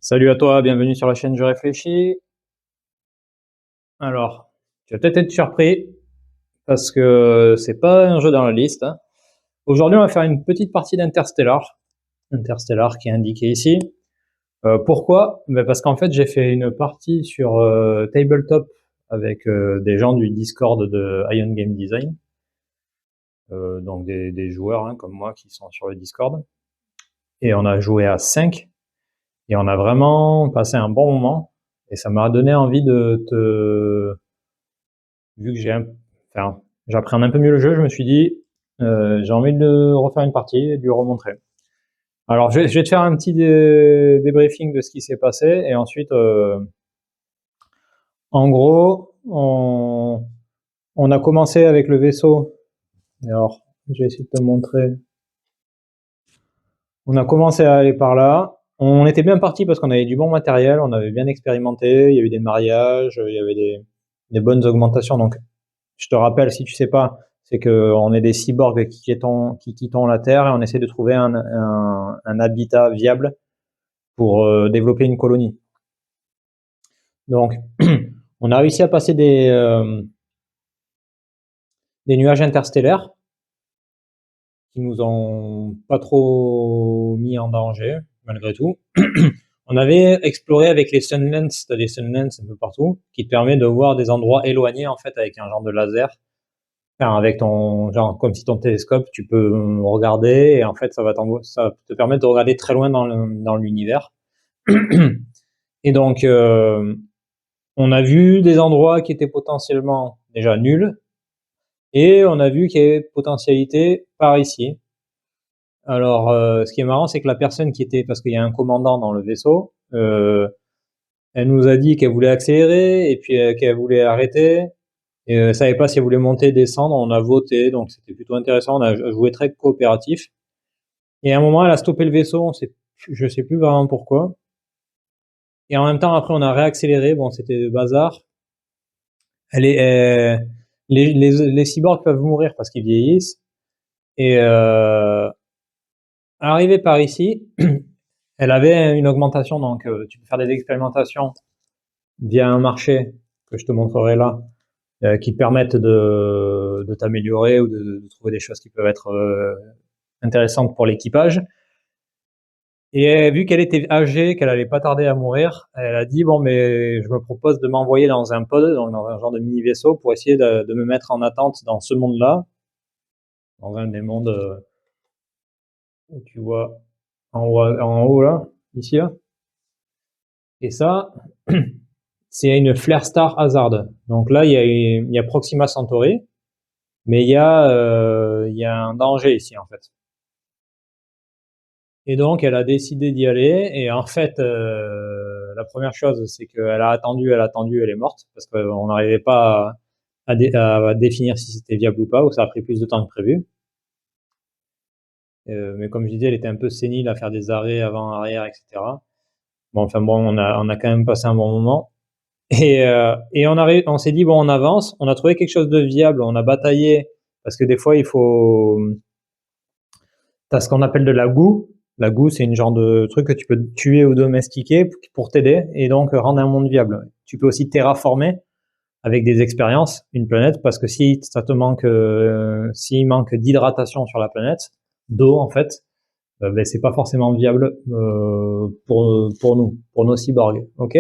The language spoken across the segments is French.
Salut à toi, bienvenue sur la chaîne Je réfléchis. Alors, tu vas peut-être être surpris parce que c'est pas un jeu dans la liste, hein. Aujourd'hui, on va faire une petite partie d'Interstellar. Interstellar qui est indiqué ici. Pourquoi? Ben parce qu'en fait, j'ai fait une partie sur Tabletop avec des gens du Discord de Ion Game Design. Donc des joueurs hein, comme moi qui sont sur le Discord. Et on a joué à 5 et on a vraiment passé un bon moment. Et ça m'a donné envie de te vu que enfin, j'appréhende un peu mieux le jeu, je me suis dit, j'ai envie de refaire une partie et de lui remontrer. Alors, je vais te faire un petit débriefing de ce qui s'est passé et ensuite, en gros, on a commencé avec le vaisseau. Alors, je vais essayer de te montrer. On a commencé à aller par là. On était bien parti parce qu'on avait du bon matériel, on avait bien expérimenté, il y avait des mariages, il y avait des bonnes augmentations. Donc, je te rappelle, si tu sais pas, c'est qu'on est des cyborgs qui quittons la Terre et on essaie de trouver un habitat viable pour développer une colonie. Donc, on a réussi à passer des nuages interstellaires qui nous ont pas trop mis en danger, malgré tout. On avait exploré avec les Sunlens, t'as des Sunlens un peu partout, qui te permet de voir des endroits éloignés, en fait, avec un genre de laser. Enfin, avec ton, genre, comme si ton télescope, tu peux regarder, et en fait, ça te permet de regarder très loin dans l'univers. Et donc, on a vu des endroits qui étaient potentiellement déjà nuls, et on a vu qu'il y avait potentialité par ici. Alors, ce qui est marrant, c'est que la personne qui était, parce qu'il y a un commandant dans le vaisseau, elle nous a dit qu'elle voulait accélérer, et puis qu'elle voulait arrêter, et elle savait pas si elle voulait monter, descendre. On a voté, donc c'était plutôt intéressant. On a joué très coopératif. Et à un moment, elle a stoppé le vaisseau. Je sais plus vraiment pourquoi. Et en même temps, après, on a réaccéléré. Bon, c'était le bazar. Elle est, les cyborgs peuvent mourir parce qu'ils vieillissent. Et arrivée par ici, elle avait une augmentation. Donc, tu peux faire des expérimentations via un marché que je te montrerai là, qui permettent de t'améliorer ou de trouver des choses qui peuvent être intéressantes pour l'équipage. Et vu qu'elle était âgée, qu'elle allait pas tarder à mourir, elle a dit bon mais je me propose de m'envoyer dans un pod, donc dans un genre de mini vaisseau pour essayer de me mettre en attente dans ce monde-là, dans un des mondes où tu vois en haut là, ici là. Et ça, c'est une Flare Star Hazard. Donc là il y a Proxima Centauri, mais il y a un danger ici en fait. Et donc, elle a décidé d'y aller. Et en fait, la première chose, c'est qu'elle a attendu, elle est morte parce qu'on n'arrivait pas à définir si c'était viable ou pas, ou ça a pris plus de temps que prévu. Mais comme je disais, elle était un peu sénile à faire des arrêts avant, arrière, etc. Bon, enfin bon, on a quand même passé un bon moment. Et on s'est dit bon, on avance. On a trouvé quelque chose de viable. On a bataillé parce que des fois, t'as ce qu'on appelle de la goût. La goût, c'est une genre de truc que tu peux tuer ou domestiquer pour t'aider et donc rendre un monde viable. Tu peux aussi terraformer avec des expériences une planète parce que si ça te manque, s'il manque d'hydratation sur la planète, d'eau en fait, ben c'est pas forcément viable pour nous, pour nos cyborgs. Ok.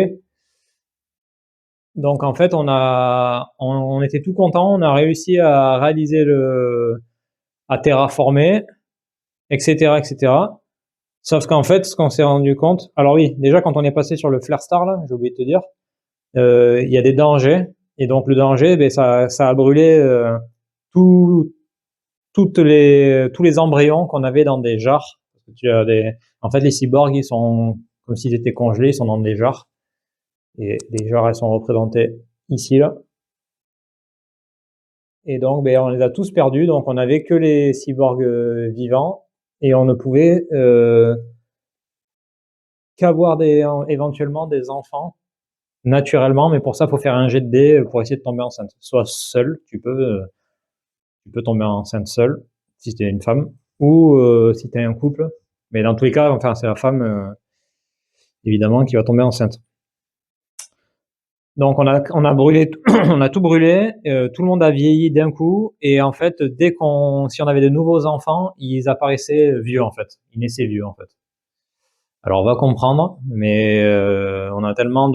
Donc en fait, on était tout content, on a réussi à réaliser à terraformer, etc., etc. Sauf qu'en fait, ce qu'on s'est rendu compte, alors oui, déjà quand on est passé sur le Flare Star là, j'ai oublié de te dire, il y a des dangers et donc le danger, ben ça a brûlé tout, tous les embryons qu'on avait dans des jarres. En fait, les cyborgs ils sont comme s'ils étaient congelés, ils sont dans des jarres et les jarres elles sont représentées ici là. Et donc, ben on les a tous perdus, donc on n'avait que les cyborgs vivants et on ne pouvait qu'avoir éventuellement des enfants naturellement, mais pour ça, il faut faire un jet de dés pour essayer de tomber enceinte. Soit seul, tu peux tomber enceinte seul, si tu es une femme, ou si tu es un couple. Mais dans tous les cas, enfin, c'est la femme évidemment, qui va tomber enceinte. Donc on a brûlé, on a tout brûlé, tout le monde a vieilli d'un coup, et en fait, si on avait de nouveaux enfants, ils apparaissaient vieux en fait, ils naissaient vieux en fait. Alors on va comprendre, mais on a tellement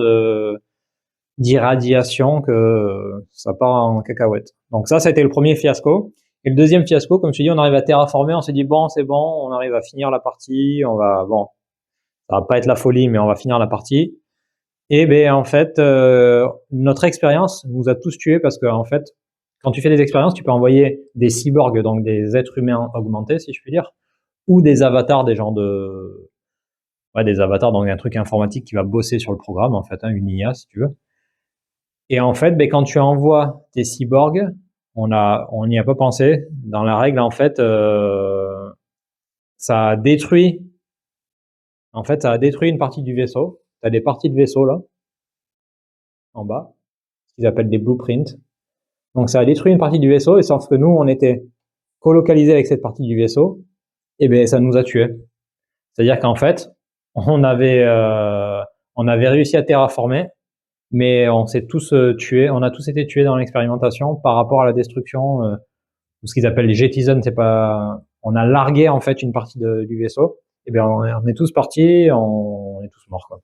d'irradiation que ça part en cacahuète. Donc ça a été le premier fiasco. Et le deuxième fiasco, comme je te dis, on arrive à terraformer, on s'est dit bon, c'est bon, on arrive à finir la partie, bon, ça va pas être la folie, mais on va finir la partie. Et ben en fait, notre expérience nous a tous tués parce que en fait, quand tu fais des expériences, tu peux envoyer des cyborgs, donc des êtres humains augmentés, si je puis dire, ou des avatars, des avatars, donc un truc informatique qui va bosser sur le programme, en fait, hein, une IA, si tu veux. Et en fait, ben, quand tu envoies tes cyborgs, on n'y a pas pensé. Dans la règle, en fait, ça a détruit une partie du vaisseau. Tu as des parties de vaisseau là, en bas, ce qu'ils appellent des blueprints. Donc ça a détruit une partie du vaisseau, et sauf que nous, on était colocalisés avec cette partie du vaisseau, et ben ça nous a tués. C'est-à-dire qu'en fait, on avait réussi à terraformer, mais on s'est tous tués, on a tous été tués dans l'expérimentation par rapport à la destruction de ce qu'ils appellent les jettisons. On a largué en fait une partie du vaisseau, et bien on est tous partis, on est tous morts quoi.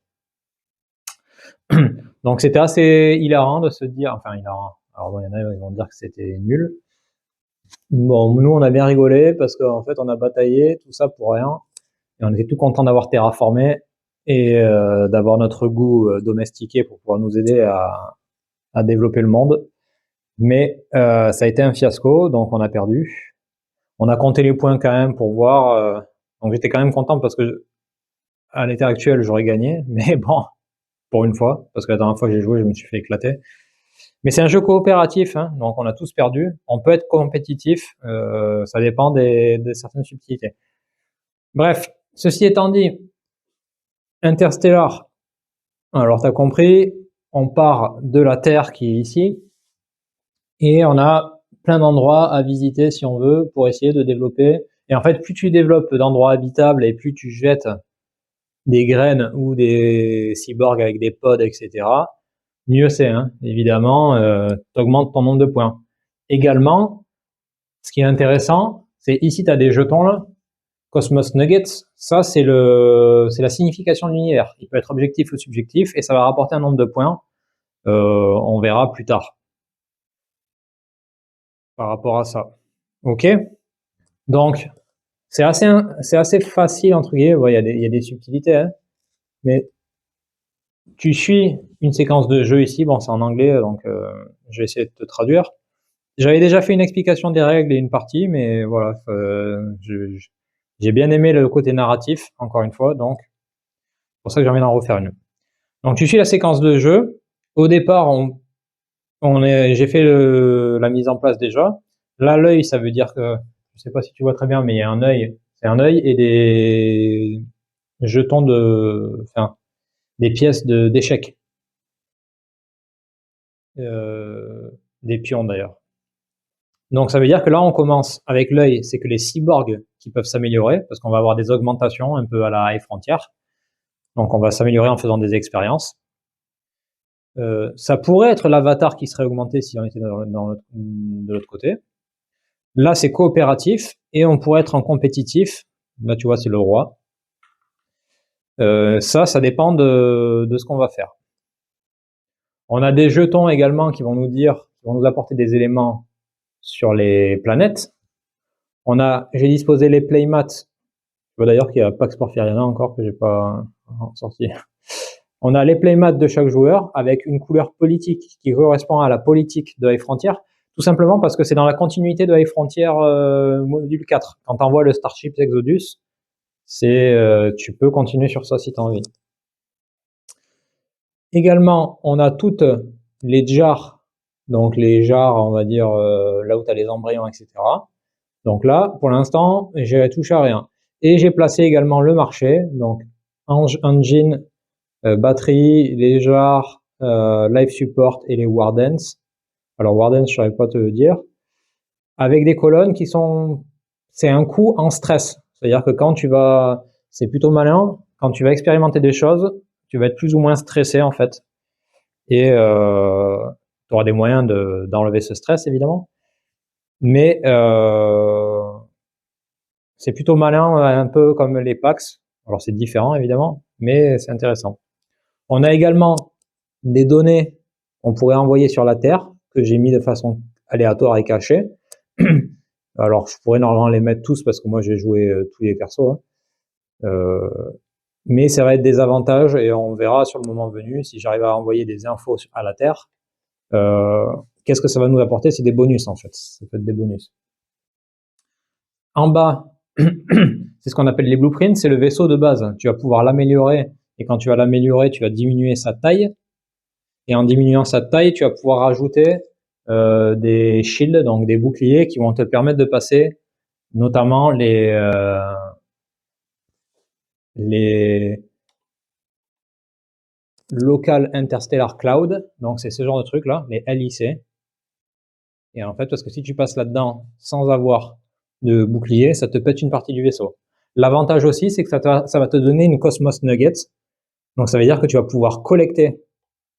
Donc c'était assez hilarant de se dire, enfin hilarant. Alors bon, il y en a qui vont dire que c'était nul. Bon, nous on a bien rigolé parce qu'en fait on a bataillé tout ça pour rien, et on était tout content d'avoir terraformé et d'avoir notre goût domestiqué pour pouvoir nous aider à développer le monde. Mais ça a été un fiasco, donc on a perdu. On a compté les points quand même pour voir. Donc j'étais quand même content parce que à l'état actuel j'aurais gagné, mais bon, pour une fois, parce que la dernière fois que j'ai joué, je me suis fait éclater. Mais c'est un jeu coopératif, hein, donc on a tous perdu. On peut être compétitif, ça dépend de certaines subtilités. Bref, ceci étant dit, Interstellar, alors t'as compris, on part de la Terre qui est ici, et on a plein d'endroits à visiter si on veut pour essayer de développer. Et en fait, plus tu développes d'endroits habitables et plus tu jettes des graines ou des cyborgs avec des pods, etc., mieux c'est, hein. Évidemment, t'augmentes ton nombre de points. Également, ce qui est intéressant, c'est ici tu as des jetons là, Cosmos Nuggets, ça c'est la signification de l'univers. Il peut être objectif ou subjectif, et ça va rapporter un nombre de points. On verra plus tard par rapport à ça. Ok. Donc c'est assez facile entre guillemets. Ouais, il y a des subtilités, hein, mais tu suis une séquence de jeu ici. Bon, c'est en anglais, donc je vais essayer de te traduire. J'avais déjà fait une explication des règles et une partie, mais voilà, j'ai bien aimé le côté narratif, encore une fois, donc c'est pour ça que j'ai envie d'en refaire une. Donc tu suis la séquence de jeu. Au départ, j'ai fait la mise en place déjà. Là, l'œil, ça veut dire que, je sais pas si tu vois très bien, mais il y a un œil. C'est un œil et des jetons des pièces d'échecs. Des pions d'ailleurs. Donc ça veut dire que là on commence avec l'œil, c'est que les cyborgs qui peuvent s'améliorer, parce qu'on va avoir des augmentations un peu à la High Frontier. Donc on va s'améliorer en faisant des expériences. Ça pourrait être l'avatar qui serait augmenté si on était de l'autre côté. Là c'est coopératif, et on pourrait être en compétitif. Là tu vois c'est le roi. Ça dépend de ce qu'on va faire. On a des jetons également qui vont nous apporter des éléments sur les planètes. J'ai disposé les playmats. Je vois d'ailleurs qu'il y a Pax Porphyriana encore que j'ai pas sorti. On a les playmats de chaque joueur avec une couleur politique qui correspond à la politique de High Frontier, tout simplement parce que c'est dans la continuité de High Frontier module 4. Quand tu envoies le Starship Exodus, tu peux continuer sur ça si tu as envie. Également, on a toutes les jars, donc les jars, on va dire, là où tu as les embryons, etc. Donc là, pour l'instant, j'ai touché à rien. Et j'ai placé également le marché, donc engine, batterie, les jars, life support et les wardens. Alors wardens, je ne saurais pas te le dire. Avec des colonnes c'est un coût en stress. C'est-à-dire que c'est plutôt malin, quand tu vas expérimenter des choses, tu vas être plus ou moins stressé en fait. Et tu auras des moyens d'enlever ce stress évidemment. Mais c'est plutôt malin, un peu comme les PAX. Alors c'est différent évidemment, mais c'est intéressant. On a également des données qu'on pourrait envoyer sur la Terre, que j'ai mis de façon aléatoire et cachée. Alors je pourrais normalement les mettre tous parce que moi j'ai joué tous les persos. Hein. Mais ça va être des avantages et on verra sur le moment venu si j'arrive à envoyer des infos à la Terre. Qu'est-ce que ça va nous apporter? C'est des bonus en fait. Ça peut être des bonus. En bas, c'est ce qu'on appelle les blueprints, c'est le vaisseau de base. Tu vas pouvoir l'améliorer et quand tu vas l'améliorer, tu vas diminuer sa taille. Et en diminuant sa taille, tu vas pouvoir rajouter des shields, donc des boucliers qui vont te permettre de passer notamment les Local Interstellar Cloud, donc c'est ce genre de truc là, les LIC. Et en fait, parce que si tu passes là-dedans sans avoir de bouclier, ça te pète une partie du vaisseau. L'avantage aussi, c'est que ça va te donner une Cosmos Nugget. Donc ça veut dire que tu vas pouvoir collecter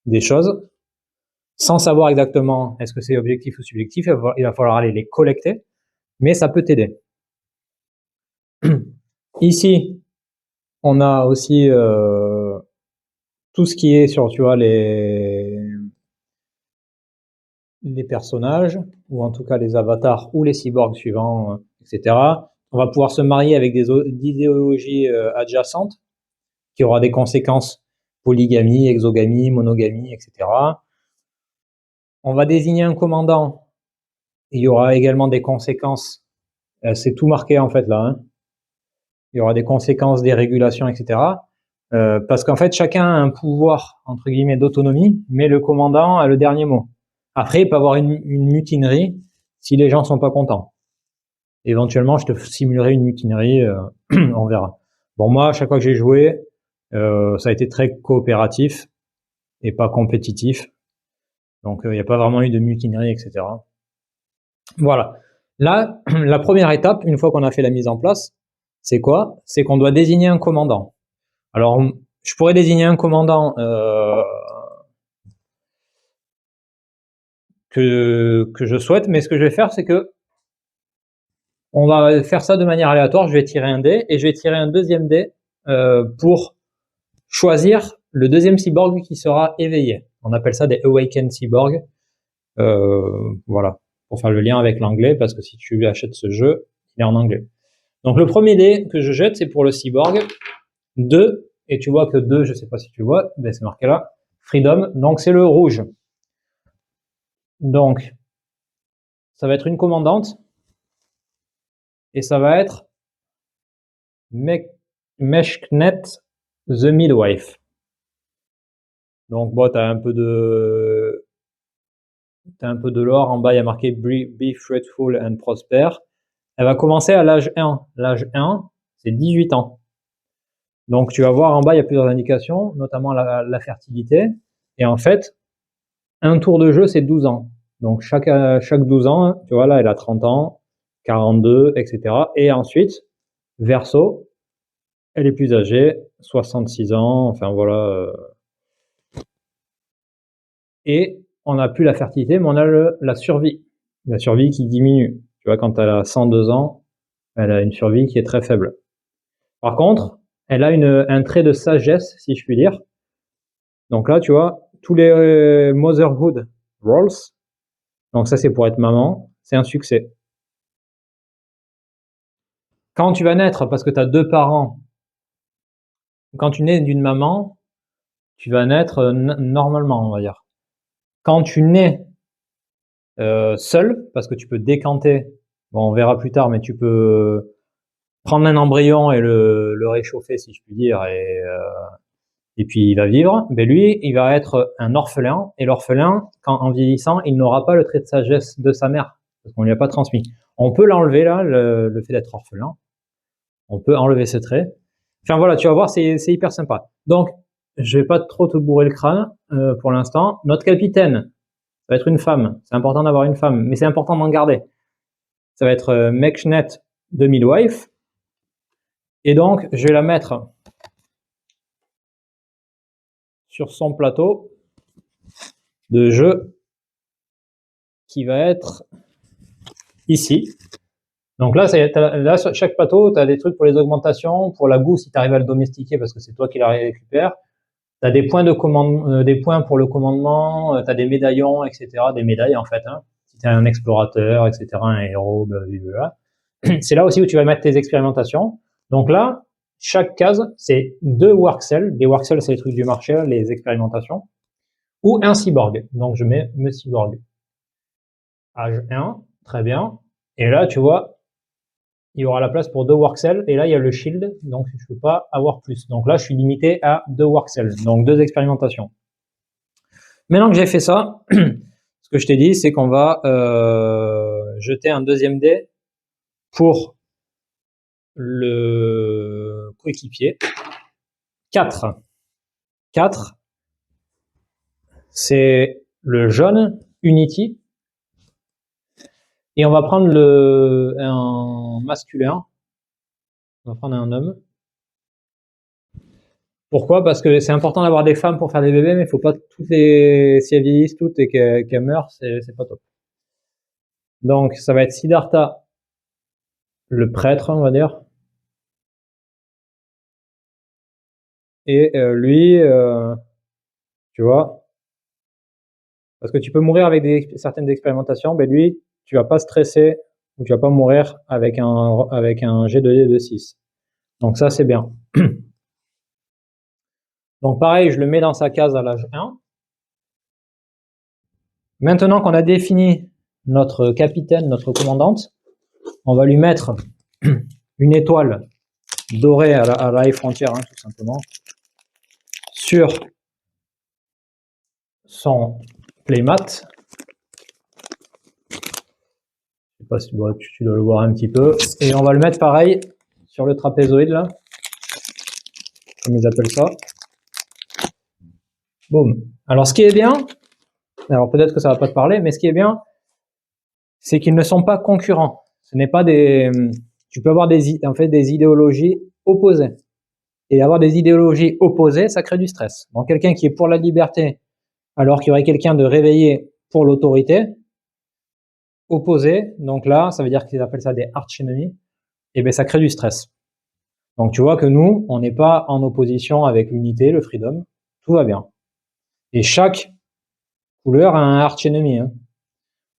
des choses sans savoir exactement est-ce que c'est objectif ou subjectif. Il va falloir aller les collecter, mais ça peut t'aider. Ici, on a aussi tout ce qui est sur, tu vois, les personnages, ou en tout cas les avatars ou les cyborgs suivants, etc. On va pouvoir se marier avec des idéologies adjacentes, qui aura des conséquences polygamie, exogamie, monogamie, etc. On va désigner un commandant, il y aura également des conséquences, c'est tout marqué en fait là, hein. Il y aura des conséquences, des régulations, etc. Parce qu'en fait, chacun a un pouvoir, entre guillemets, d'autonomie, mais le commandant a le dernier mot. Après, il peut y avoir une mutinerie si les gens sont pas contents. Éventuellement, je te simulerai une mutinerie, on verra. Bon, moi, à chaque fois que j'ai joué, ça a été très coopératif et pas compétitif. Donc, il n'y a pas vraiment eu de mutinerie, etc. Voilà. Là, la première étape, une fois qu'on a fait la mise en place, c'est quoi? C'est qu'on doit désigner un commandant. Alors, je pourrais désigner un commandant que je souhaite, mais ce que je vais faire, c'est que on va faire ça de manière aléatoire. Je vais tirer un dé et je vais tirer un deuxième dé pour choisir le deuxième cyborg qui sera éveillé. On appelle ça des Awakened Cyborg. Voilà, pour faire le lien avec l'anglais, parce que si tu achètes ce jeu, il est en anglais. Donc le premier dé que je jette, c'est pour le cyborg. 2, et tu vois que 2, je sais pas si tu vois, ben c'est marqué là, Freedom, donc c'est le rouge. Donc, ça va être une commandante, et ça va être Meshknet the Midwife. Donc bon, t'as un peu de lore, en bas il y a marqué Be Fruitful and Prosper. Elle va commencer à l'âge 1. L'âge 1, c'est 18 ans. Donc tu vas voir en bas, il y a plusieurs indications, notamment la fertilité. Et en fait, un tour de jeu, c'est 12 ans. Donc chaque 12 ans, tu vois là, elle a 30 ans, 42, etc. Et ensuite, verso, elle est plus âgée, 66 ans, enfin voilà. Et on n'a plus la fertilité, mais on a la survie. La survie qui diminue. Tu vois, quand elle a 102 ans, elle a une survie qui est très faible. Par contre, elle a un trait de sagesse, si je puis dire. Donc là, tu vois, tous les motherhood roles, donc ça c'est pour être maman, c'est un succès. Quand tu vas naître, parce que tu as 2 parents, quand tu nais d'une maman, tu vas naître normalement, on va dire. Quand tu nais seul, parce que tu peux décanter, bon on verra plus tard, mais tu peux prendre un embryon et le réchauffer, si je puis dire, et puis il va vivre, ben lui, il va être un orphelin, et l'orphelin, en vieillissant, il n'aura pas le trait de sagesse de sa mère, parce qu'on lui a pas transmis. On peut l'enlever là, le fait d'être orphelin. On peut enlever ce trait. Enfin voilà, tu vas voir, c'est hyper sympa. Donc, je vais pas trop te bourrer le crâne pour l'instant. Notre capitaine, ça va être une femme. C'est important d'avoir une femme, mais c'est important d'en garder. Ça va être Meshknet de Midwife. Et donc, je vais la mettre sur son plateau de jeu qui va être ici. Donc là, là sur chaque plateau, tu as des trucs pour les augmentations, pour la goût si tu arrives à le domestiquer parce que c'est toi qui la récupères. Tu as des points de commande, des points pour le commandement, tu as des médaillons, etc. Des médailles en fait. Hein. Si tu es un explorateur, etc., un héros, blablabla. C'est là aussi où tu vas mettre tes expérimentations. Donc là, chaque case, c'est 2 work cells. Les work cells, c'est les trucs du marché, les expérimentations. Ou un cyborg. Donc je mets me cyborg. Âge 1, très bien. Et là, tu vois, il y aura la place pour 2 work cells. Et là, il y a le shield, donc je peux pas avoir plus. Donc là, je suis limité à 2 work cells, donc 2 expérimentations. Maintenant que j'ai fait ça, ce que je t'ai dit, c'est qu'on va jeter un deuxième dé pour le coéquipier. 4. 4, c'est le jaune Unity. Et on va prendre un masculin. On va prendre un homme. Pourquoi? Parce que c'est important d'avoir des femmes pour faire des bébés, mais il faut pas toutes les, si elles vieillissent toutes et qu'elles meurent, c'est pas top. Donc, ça va être Siddhartha, le prêtre, on va dire. Et lui, tu vois, parce que tu peux mourir avec certaines expérimentations, mais lui, tu vas pas stresser ou tu vas pas mourir avec un jet de 6. Donc ça, c'est bien. Donc pareil, je le mets dans sa case à l'âge 1. Maintenant qu'on a défini notre capitaine, notre commandante, on va lui mettre une étoile dorée à la High Frontier, hein, tout simplement, sur son playmat. Je sais pas si tu dois le voir un petit peu. Et on va le mettre pareil sur le trapézoïde, là, comme ils appellent ça. Boum. Alors ce qui est bien, alors peut-être que ça va pas te parler, mais ce qui est bien, c'est qu'ils ne sont pas concurrents. Ce n'est pas des, tu peux avoir en fait des idéologies opposées. Et avoir des idéologies opposées, ça crée du stress. Donc quelqu'un qui est pour la liberté, alors qu'il y aurait quelqu'un de réveillé pour l'autorité, opposé, donc là, ça veut dire qu'ils appellent ça des arch enemies, et bien ça crée du stress. Donc tu vois que nous, on n'est pas en opposition avec l'unité, le freedom, tout va bien. Et chaque couleur a un arch enemy. Hein.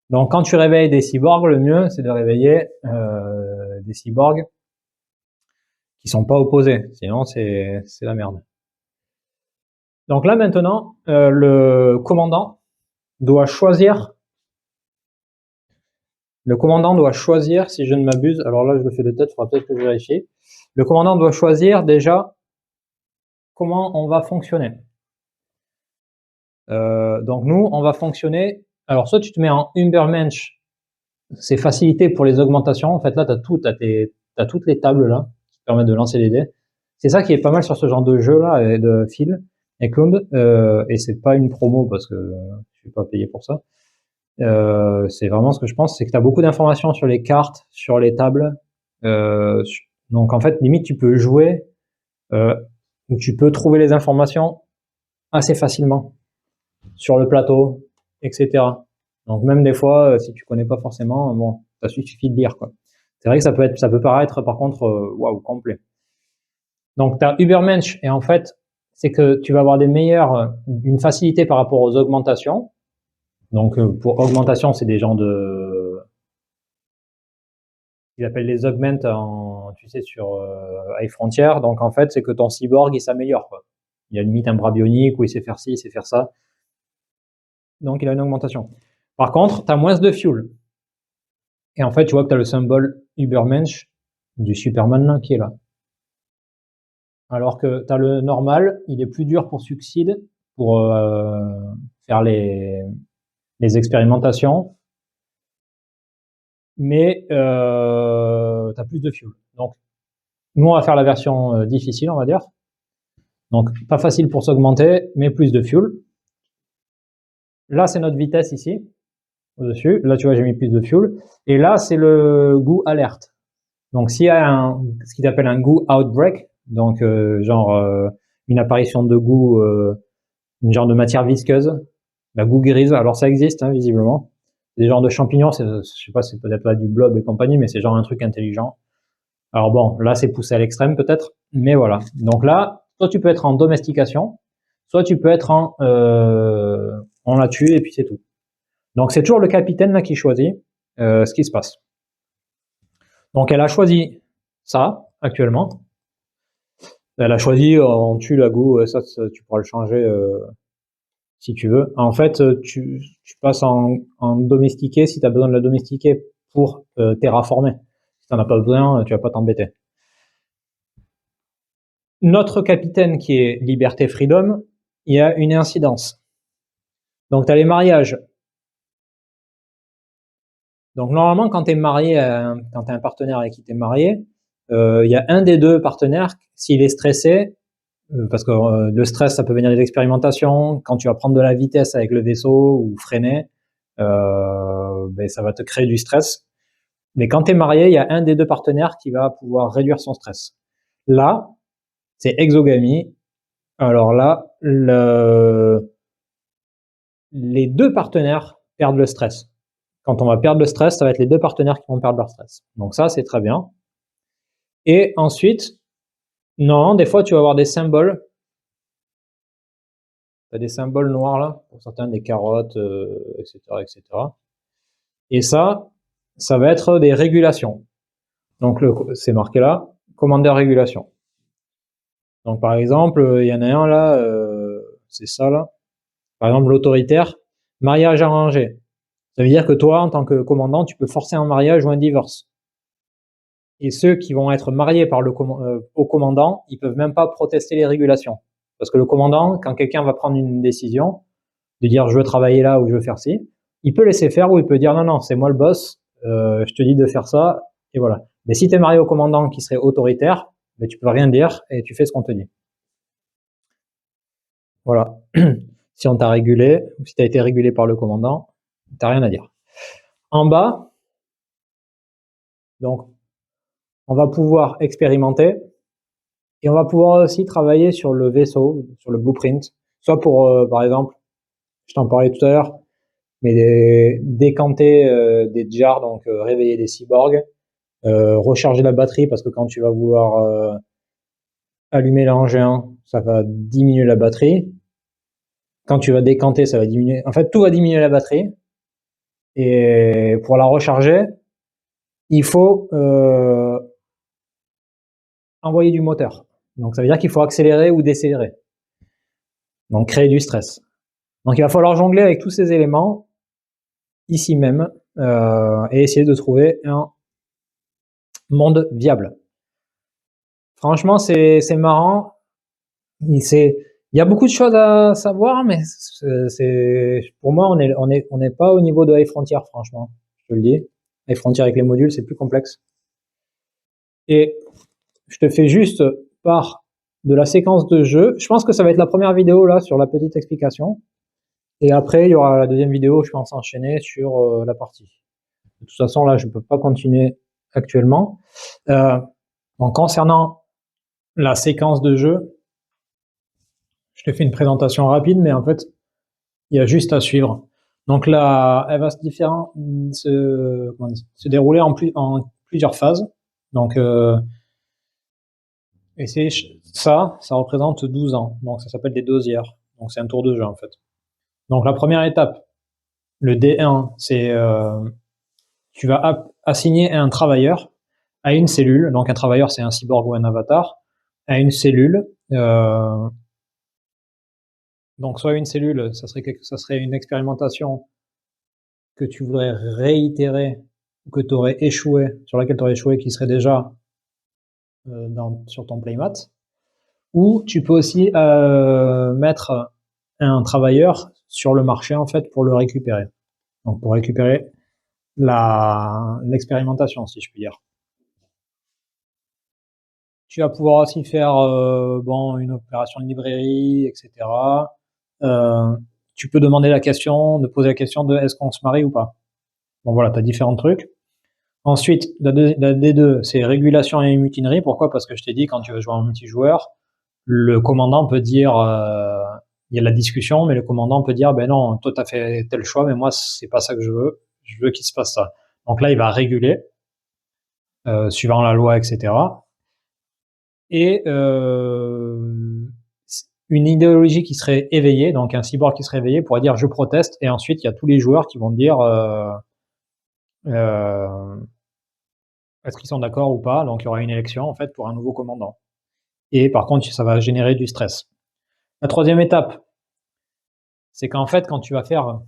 Donc quand tu réveilles des cyborgs, le mieux c'est de réveiller des cyborgs qui sont pas opposés, sinon c'est la merde. Donc là maintenant, le commandant doit choisir. Le commandant doit choisir, si je ne m'abuse, alors là je le fais de tête, il faudra peut-être que je vérifie. Le commandant doit choisir déjà comment on va fonctionner. Donc nous, on va fonctionner. Alors soit tu te mets en Ubermensch, c'est facilité pour les augmentations. En fait là, t'as toutes les tables là qui permettent de lancer les dés. C'est ça qui est pas mal sur ce genre de jeu là et de Phil et Cloud. Et c'est pas une promo parce que je suis pas payé pour ça. C'est vraiment ce que je pense, c'est que tu as beaucoup d'informations sur les cartes, sur les tables. Donc en fait, limite, tu peux jouer où tu peux trouver les informations assez facilement sur le plateau, etc. Donc même des fois, si tu connais pas forcément, bon, ça suffit de lire quoi. C'est vrai que ça peut paraître par contre waouh complet. Donc tu as Ubermensch et en fait, c'est que tu vas avoir une facilité par rapport aux augmentations. Donc pour augmentation, c'est des gens ils appellent les augments tu sais, sur High Frontier. Donc en fait, c'est que ton cyborg il s'améliore quoi. Il a limite un bras bionique ou il sait faire ci, il sait faire ça. Donc il a une augmentation. Par contre, tu as moins de fuel. Et en fait, tu vois que tu as le symbole Ubermensch du Superman là, qui est là. Alors que tu as le normal, il est plus dur pour succide, pour faire les expérimentations. Mais tu as plus de fuel. Donc, nous, on va faire la version difficile, on va dire. Donc, pas facile pour s'augmenter, mais plus de fuel. Là, c'est notre vitesse ici, au-dessus. Là, tu vois, j'ai mis plus de fuel. Et là, c'est le goût alerte. Donc, s'il y a ce qu'il appelle un goût outbreak, donc genre une apparition de goût une genre de matière visqueuse, la goût grise. Alors ça existe, hein, visiblement. Des genres de champignons, je sais pas, c'est peut-être là du blob et compagnie, mais c'est genre un truc intelligent. Alors bon, là c'est poussé à l'extrême peut-être, mais voilà. Donc là, soit tu peux être en domestication, soit tu peux être on la tue et puis c'est tout. Donc c'est toujours le capitaine là qui choisit ce qui se passe. Donc elle a choisi ça actuellement. Elle a choisi on tue la goût, ça tu pourras le changer si tu veux. En fait, tu passes en domestiqué si tu as besoin de la domestiquer pour terraformer. Si tu n'en as pas besoin, tu vas pas t'embêter. Notre capitaine qui est Liberté Freedom, il y a une incidence. Donc tu as les mariages. Donc normalement, quand tu es marié, quand tu as un partenaire avec qui tu es marié, il y a un des deux partenaires, s'il est stressé, parce que le stress, ça peut venir des expérimentations, quand tu vas prendre de la vitesse avec le vaisseau ou freiner, ben, ça va te créer du stress. Mais quand tu es marié, il y a un des deux partenaires qui va pouvoir réduire son stress. Là, c'est exogamie. Alors là, les deux partenaires perdent le stress. Quand on va perdre le stress, ça va être les deux partenaires qui vont perdre leur stress. Donc ça, c'est très bien. Et ensuite, non, des fois, tu vas avoir des symboles. Tu as des symboles noirs là, pour certains, des carottes, etc., etc. Et ça va être des régulations. Donc c'est marqué là, commandeur régulation. Donc par exemple, il y en a un là, c'est ça là. Par exemple, l'autoritaire, mariage arrangé. Ça veut dire que toi, en tant que commandant, tu peux forcer un mariage ou un divorce. Et ceux qui vont être mariés par au commandant, ils peuvent même pas protester les régulations. Parce que le commandant, quand quelqu'un va prendre une décision, de dire je veux travailler là ou je veux faire ci, il peut laisser faire ou il peut dire non, non, c'est moi le boss, je te dis de faire ça, et voilà. Mais si tu es marié au commandant qui serait autoritaire, ben, tu peux rien dire et tu fais ce qu'on te dit. Voilà. Si on t'a régulé, ou si tu as été régulé par le commandant, t'as rien à dire. En bas, donc, on va pouvoir expérimenter et on va pouvoir aussi travailler sur le vaisseau, sur le blueprint, soit pour, par exemple, je t'en parlais tout à l'heure, mais décanter des jars, donc réveiller des cyborgs, recharger la batterie parce que quand tu vas vouloir allumer l'engin, ça va diminuer la batterie. Quand tu vas décanter, ça va diminuer. En fait, tout va diminuer la batterie. Et pour la recharger, il faut envoyer du moteur. Donc ça veut dire qu'il faut accélérer ou décélérer. Donc créer du stress. Donc il va falloir jongler avec tous ces éléments ici même et essayer de trouver un monde viable. Franchement, c'est marrant. Il y a beaucoup de choses à savoir, mais pour moi, on n'est pas au niveau de High Frontier, franchement. Je te le dis. High Frontier avec les modules, c'est plus complexe. Et je te fais juste part de la séquence de jeu. Je pense que ça va être la première vidéo là sur la petite explication. Et après, il y aura la deuxième vidéo, je pense, enchaîner sur la partie. De toute façon, là, je ne peux pas continuer actuellement. Donc, concernant la séquence de jeu, je te fais une présentation rapide, mais en fait, il y a juste à suivre. Donc là, elle va se dérouler en plusieurs phases. Donc, et ça représente 12 ans. Donc ça s'appelle des dosières. Donc c'est un tour de jeu en fait. Donc la première étape, le D1, c'est tu vas assigner un travailleur à une cellule. Donc un travailleur, c'est un cyborg ou un avatar, à une cellule. Donc soit une cellule, ça serait une expérimentation que tu voudrais réitérer ou que tu aurais échoué, sur laquelle tu aurais échoué, qui serait déjà sur ton playmat. Ou tu peux aussi mettre un travailleur sur le marché en fait pour le récupérer. Donc pour récupérer l'expérimentation, si je puis dire. Tu vas pouvoir aussi faire une opération de librairie, etc. Tu peux demander de poser la question de est-ce qu'on se marie ou pas. Bon voilà, tu as différents trucs. Ensuite, la D2, c'est régulation et mutinerie. Pourquoi? Parce que je t'ai dit, quand tu veux jouer en multijoueur, le commandant peut dire il y a de la discussion, mais le commandant peut dire, ben non, toi t'as fait tel choix, mais moi c'est pas ça que je veux qu'il se passe ça. Donc là, il va réguler, suivant la loi, etc. Et une idéologie qui serait éveillée, donc un cyborg qui serait éveillé pourrait dire je proteste, et ensuite il y a tous les joueurs qui vont dire est-ce qu'ils sont d'accord ou pas, donc il y aura une élection en fait pour un nouveau commandant. Et par contre, ça va générer du stress. La troisième étape, c'est qu'en fait, quand tu vas faire,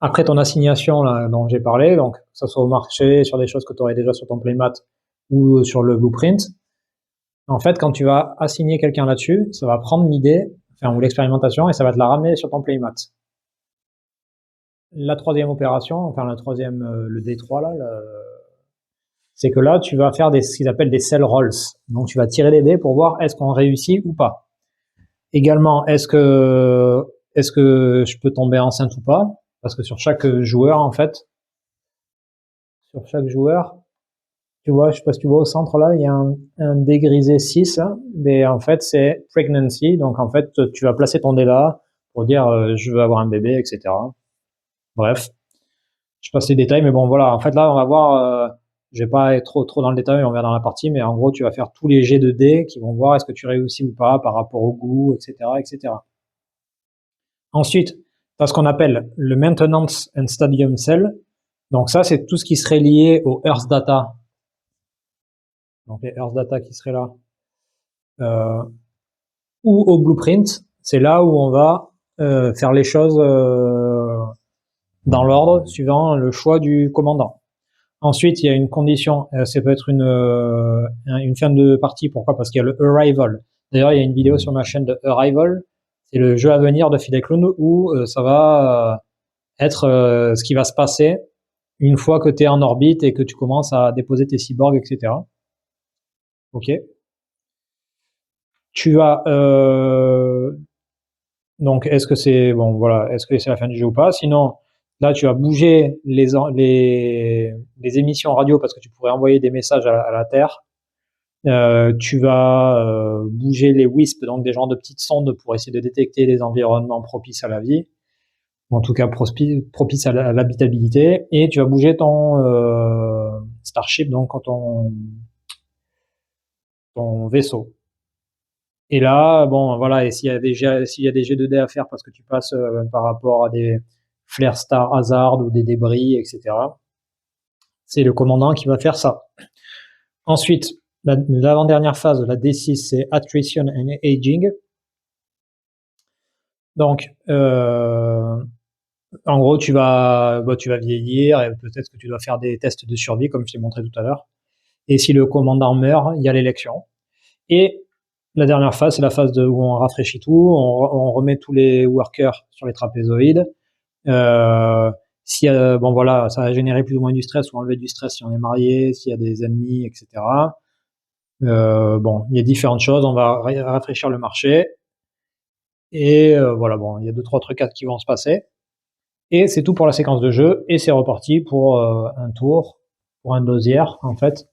après ton assignation là, dont j'ai parlé, donc que ce soit au marché, sur des choses que tu aurais déjà sur ton playmat ou sur le blueprint, en fait, quand tu vas assigner quelqu'un là-dessus, ça va prendre l'idée, enfin, ou l'expérimentation, et ça va te la ramener sur ton playmat. La troisième opération, enfin la troisième, le D3 là, c'est que là, tu vas faire ce qu'ils appellent des cell rolls. Donc, tu vas tirer des dés pour voir est-ce qu'on réussit ou pas. Également, est-ce que je peux tomber enceinte ou pas? Parce que sur chaque joueur, en fait, sur chaque joueur, tu vois, je sais pas si tu vois au centre là, il y a un dé grisé 6, hein, mais en fait, c'est pregnancy. Donc, en fait, tu vas placer ton dé là pour dire je veux avoir un bébé, etc. Bref, je passe les détails, mais bon, voilà. En fait, là, on va voir. Je vais pas être trop dans le détail, on verra dans la partie, mais en gros, tu vas faire tous les jets de dés qui vont voir est-ce que tu réussis ou pas par rapport au goût, etc., etc. Ensuite, tu as ce qu'on appelle le Maintenance and Stadium Cell. Donc ça, c'est tout ce qui serait lié au Earth Data. Donc les Earth Data qui seraient là. Ou au Blueprint. C'est là où on va faire les choses dans l'ordre, suivant le choix du commandant. Ensuite, il y a une condition, ça peut être une fin de partie. Pourquoi? Parce qu'il y a le Arrival. D'ailleurs, il y a une vidéo sur ma chaîne de Arrival. C'est le jeu à venir de Fidel Clone où ça va être ce qui va se passer une fois que tu es en orbite et que tu commences à déposer tes cyborgs, etc. Ok. Tu as donc est-ce que c'est bon, voilà, est-ce que c'est la fin du jeu ou pas? Sinon, là, tu vas bouger les émissions radio parce que tu pourrais envoyer des messages à la Terre. Tu vas bouger les WISP, donc des genres de petites sondes pour essayer de détecter les environnements propices à la vie, en tout cas propices à l'habitabilité, et tu vas bouger ton Starship, donc ton vaisseau. Et là, bon, voilà, et s'il y a des G2D à faire parce que tu passes par rapport à des flare star hazard ou des débris, etc., c'est le commandant qui va faire ça. Ensuite, l'avant-dernière phase, la D6, c'est Attrition and Aging. Donc, en gros, tu vas vieillir et peut-être que tu dois faire des tests de survie, comme je t'ai montré tout à l'heure. Et si le commandant meurt, il y a l'élection. Et la dernière phase, c'est la phase où on rafraîchit tout, on remet tous les workers sur les trapézoïdes. Bon voilà, ça va générer plus ou moins du stress ou enlever du stress si on est marié, s'il y a des ennemis, etc. Bon, il y a différentes choses. On va rafraîchir le marché. Et voilà, bon, il y a 2-3 trucs qui vont se passer. Et c'est tout pour la séquence de jeu. Et c'est reparti pour un tour, pour un dosière, en fait.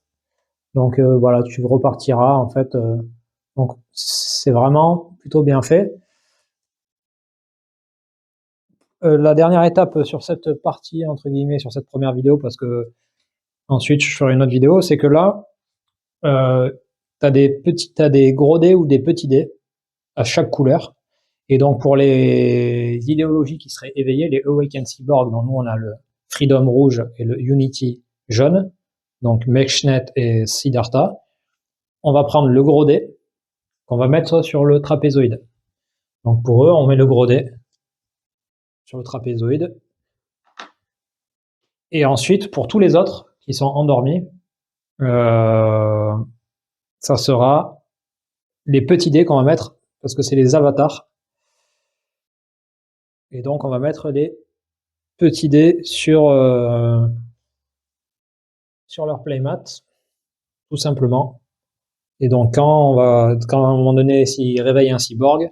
Donc voilà, tu repartiras, en fait. Donc c'est vraiment plutôt bien fait. La dernière étape sur cette partie, entre guillemets, sur cette première vidéo, parce que ensuite je ferai une autre vidéo, c'est que là, t'as des gros dés ou des petits dés à chaque couleur. Et donc pour les idéologies qui seraient éveillées, les Awakened Cyborg, dont nous on a le Freedom rouge et le Unity jaune, donc Mechnet et Siddhartha, on va prendre le gros dé qu'on va mettre sur le trapézoïde. Donc pour eux, on met le gros dé sur le trapézoïde. Et ensuite, pour tous les autres qui sont endormis, ça sera les petits dés qu'on va mettre, parce que c'est les avatars. Et donc, on va mettre les petits dés sur leur playmat, tout simplement. Et donc, quand à un moment donné, s'il réveille un cyborg,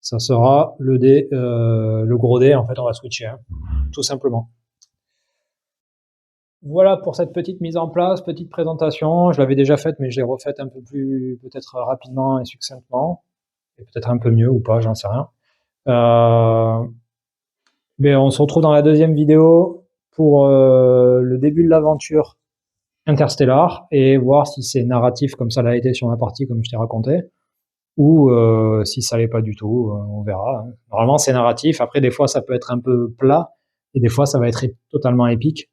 ça sera le dé, le gros dé, en fait, on va switcher, hein, tout simplement. Voilà pour cette petite mise en place, petite présentation. Je l'avais déjà faite, mais je l'ai refaite un peu plus, peut-être rapidement et succinctement. et peut-être un peu mieux ou pas, j'en sais rien. Mais on se retrouve dans la deuxième vidéo pour le début de l'aventure Interstellar et voir si c'est narratif comme ça l'a été sur ma partie, comme je t'ai raconté, ou si ça l'est pas du tout, on verra. Hein. Normalement, c'est narratif. Après, des fois, ça peut être un peu plat, et des fois, ça va être totalement épique.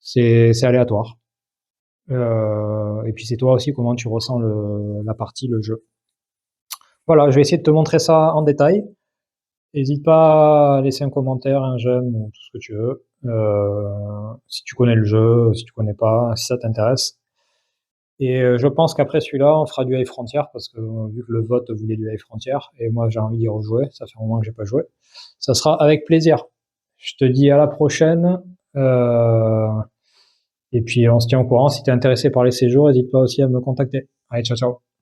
C'est aléatoire. Et puis, c'est toi aussi comment tu ressens la partie, le jeu. Voilà, je vais essayer de te montrer ça en détail. N'hésite pas à laisser un commentaire, un j'aime ou tout ce que tu veux. Si tu connais le jeu, si tu connais pas, si ça t'intéresse. Et je pense qu'après celui-là, on fera du High Frontier parce que vu que le vote voulait du High Frontier et moi j'ai envie d'y rejouer, ça fait un moment que j'ai pas joué. Ça sera avec plaisir. Je te dis à la prochaine. Et puis on se tient au courant. Si tu es intéressé par les séjours, n'hésite pas aussi à me contacter. Allez, ciao ciao.